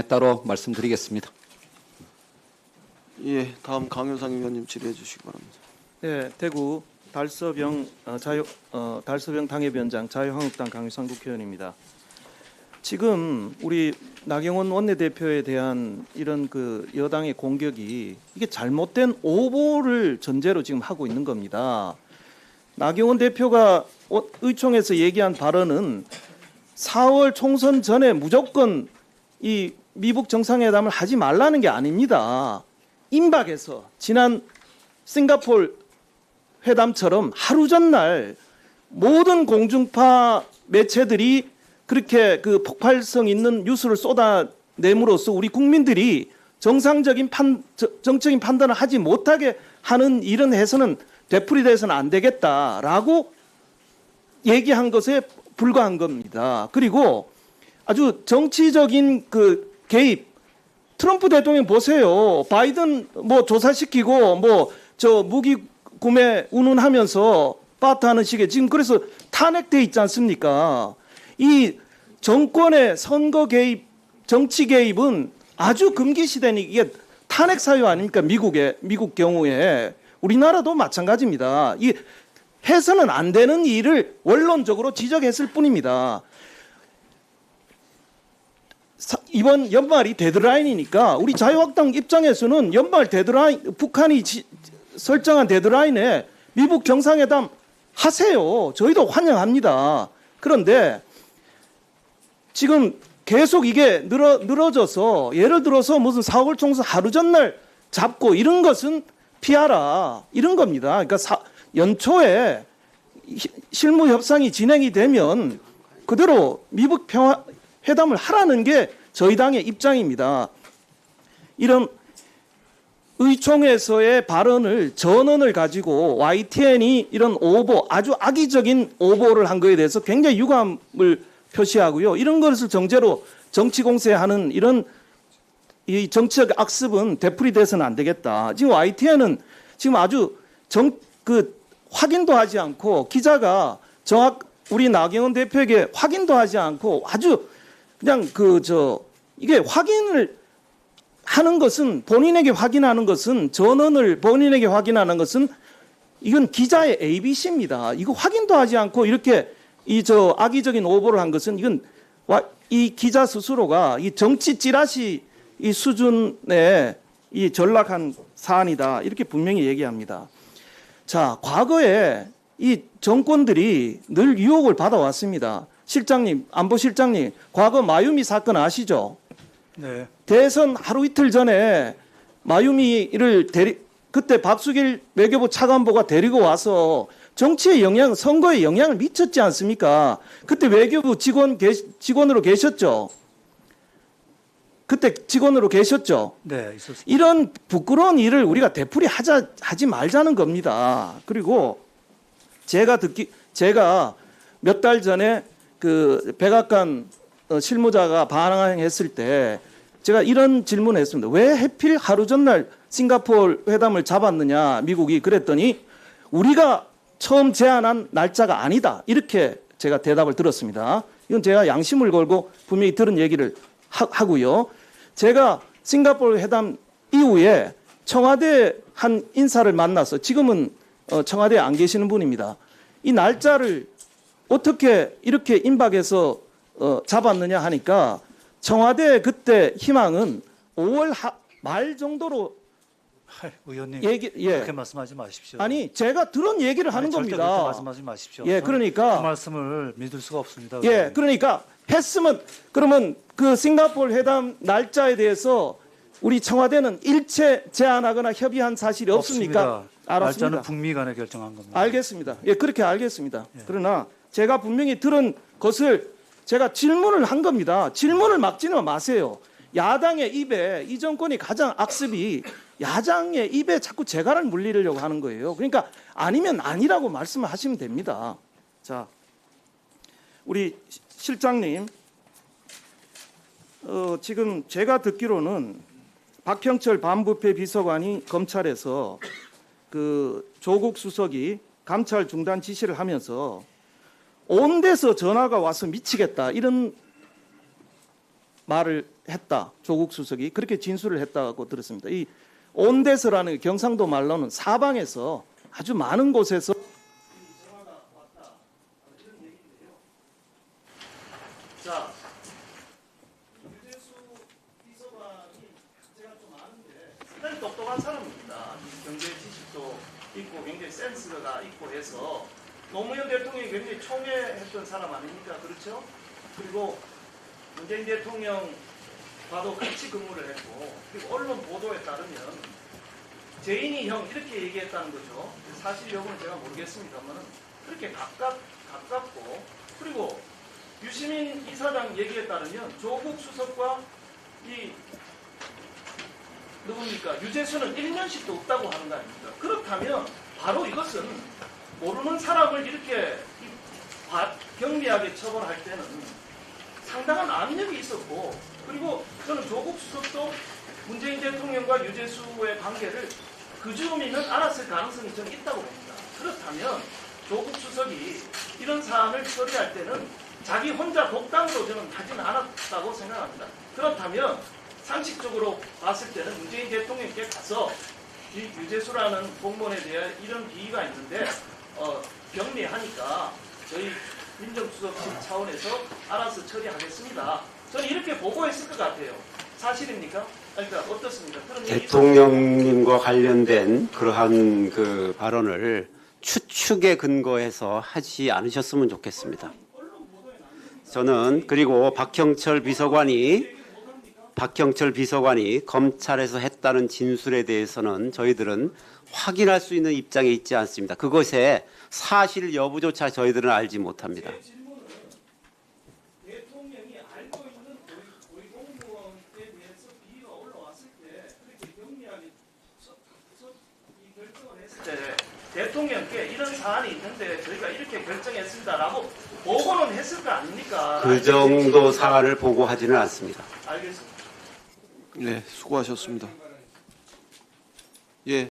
다음에 따로 말씀드리겠습니다. 예, 다음 강효상 의원님 질의해 주시기 바랍니다. 네, 대구 달서병 달서병 당협위원장 자유한국당 강효상 국회의원입니다. 지금 우리 나경원 원내대표에 대한 이런 그 여당의 공격이 이게 잘못된 오보를 전제로 지금 하고 있는 겁니다. 나경원 대표가 의총에서 얘기한 발언은 4월 총선 전에 무조건 이 미북 정상회담을 하지 말라는 게 아닙니다. 임박에서 지난 싱가포르 회담처럼 하루 전날 모든 공중파 매체들이 그렇게 그 폭발성 있는 뉴스를 쏟아냄으로써 우리 국민들이 정상적인 정적인 판단을 하지 못하게 하는 일은 해서는 되풀이돼서는 안 되겠다라고 얘기한 것에 불과한 겁니다. 그리고 아주 정치적인 그 개입, 트럼프 대통령 보세요. 바이든 뭐 조사시키고 뭐 저 무기 구매 운운하면서 빠트하는 식의 지금 그래서 탄핵돼 있지 않습니까? 이 정권의 선거 개입, 정치 개입은 아주 금기시되니 이게 탄핵 사유 아닙니까? 미국 경우에 우리나라도 마찬가지입니다. 이 해서는 안 되는 일을 원론적으로 지적했을 뿐입니다. 이번 연말이 데드라인이니까 우리 자유한국당 입장에서는 연말 데드라인, 북한이 설정한 데드라인에 미북 정상회담 하세요. 저희도 환영합니다. 그런데 지금 계속 이게 늘어져서 예를 들어서 무슨 4월 총선 하루 전날 잡고 이런 것은 피하라 이런 겁니다. 그러니까 연초에 실무 협상이 진행이 되면 그대로 미북 평화 회담을 하라는 게 저희 당의 입장입니다. 이런 의총에서의 발언을 전언을 가지고 YTN이 이런 오보, 아주 악의적인 오보를 한 것에 대해서 굉장히 유감을 표시하고요. 이런 것을 정제로 정치 공세하는 이런 이 정치적 악습은 되풀이돼서는 안 되겠다. 지금 YTN은 지금 아주 확인도 하지 않고 기자가 우리 나경원 대표에게 확인도 하지 않고 아주 그냥 이게 확인을 하는 것은 본인에게 확인하는 것은 전원을 본인에게 확인하는 것은 이건 기자의 ABC입니다. 이거 확인도 하지 않고 이렇게 악의적인 오보를 한 것은 이건 이 기자 스스로가 이 정치 찌라시 이 수준에 이 전락한 사안이다. 이렇게 분명히 얘기합니다. 자, 과거에 이 정권들이 늘 유혹을 받아왔습니다. 실장님, 안보실장님, 과거 마유미 사건 아시죠? 네. 대선 하루 이틀 전에 마유미를 그때 박수길 외교부 차관보가 데리고 와서 정치의 영향, 선거에 영향을 미쳤지 않습니까? 그때 외교부 직원으로 계셨죠? 그때 직원으로 계셨죠? 네, 있었습니다. 이런 부끄러운 일을 우리가 되풀이 하지 말자는 겁니다. 그리고 제가 몇 달 전에 그 백악관 실무자가 반항했을 때 제가 이런 질문을 했습니다. 왜 하필 하루 전날 싱가포르 회담을 잡았느냐 미국이 그랬더니 우리가 처음 제안한 날짜가 아니다. 이렇게 제가 대답을 들었습니다. 이건 제가 양심을 걸고 분명히 들은 얘기를 하고요. 제가 싱가포르 회담 이후에 청와대 한 인사를 만나서 지금은 청와대에 안 계시는 분입니다. 이 날짜를 어떻게 이렇게 임박해서 잡았느냐 하니까 청와대 그때 희망은 5월 말 정도로 의원님 예. 그렇게 말씀하지 마십시오. 아니 제가 들은 얘기를 하는 절대 겁니다. 그렇게 말씀하지 마십시오. 예, 그러니까 그 말씀을 믿을 수가 없습니다. 예, 의원님. 그러니까 했으면 그러면 그 싱가포르 회담 날짜에 대해서 우리 청와대는 일체 제안하거나 협의한 사실이 없습니까? 없습니다. 알았습니다. 날짜는 북미 간에 결정한 겁니다. 알겠습니다. 예, 그렇게 알겠습니다. 그러나 제가 분명히 들은 것을 제가 질문을 한 겁니다. 질문을 막지는 마세요. 야당의 입에 이 정권이 가장 악습이 야당의 입에 자꾸 재갈을 물리려고 하는 거예요. 그러니까 아니면 아니라고 말씀을 하시면 됩니다. 자, 우리 실장님, 지금 제가 듣기로는 박형철 반부패 비서관이 검찰에서 그 조국 수석이 감찰 중단 지시를 하면서 온 데서 전화가 와서 미치겠다 이런 말을 했다. 조국 수석이 그렇게 진술을 했다고 들었습니다. 이 온대서라는 경상도 말로는 사방에서 아주 많은 곳에서 자, 유재수 비서관이 제가 좀 아는데 상당히 똑똑한 사람입니다. 경제 지식도 있고 굉장히 센스가 있고 해서 노무현 대통령이 굉장히 총애했던 사람 아닙니까? 그렇죠? 그리고 문재인 대통령과도 같이 근무를 했고 그리고 언론 보도에 따르면 재인이 형 이렇게 얘기했다는 거죠. 사실 여부는 제가 모르겠습니다만 그렇게 가깝고 그리고 유시민 이사장 얘기에 따르면 조국 수석과 이 누굽니까 유재수는 1년씩도 없다고 하는 거 아닙니까? 그렇다면 바로 이것은 모르는 사람을 이렇게 경미하게 처벌할 때는 상당한 압력이 있었고 그리고 저는 조국 수석도 문재인 대통령과 유재수의 관계를 그 즈음이면 알았을 가능성이 저는 있다고 봅니다. 그렇다면 조국 수석이 이런 사안을 처리할 때는 자기 혼자 독단으로 저는 하지는 않았다고 생각합니다. 그렇다면 상식적으로 봤을 때는 문재인 대통령께 가서 이 유재수라는 공무원에 대해 이런 비위가 있는데 경미하니까 저희 민정수석실 차원에서 알아서 처리하겠습니다. 저는 이렇게 보고했을 것 같아요. 사실입니까? 그러니까 어떻습니까? 그런 얘기 대통령님과 관련된 그러한 그 발언을 추측에 근거해서 하지 않으셨으면 좋겠습니다. 저는 그리고 박형철 비서관이 검찰에서 했다는 진술에 대해서는 저희들은 확인할 수 있는 입장에 있지 않습니다. 그것의 사실 여부조차 저희들은 알지 못합니다. 대통령이 알고 있는 고위공무원에 대해서 비위가 올라왔을 때 그렇게 경미하게 이 결정을 했을 때 대통령께 이런 사안이 있는데 저희가 이렇게 결정했습니다라고 보고는 했을 거 아닙니까? 그 정도 사안을 보고하지는 않습니다. 알겠습니다. 네, 수고하셨습니다. 예.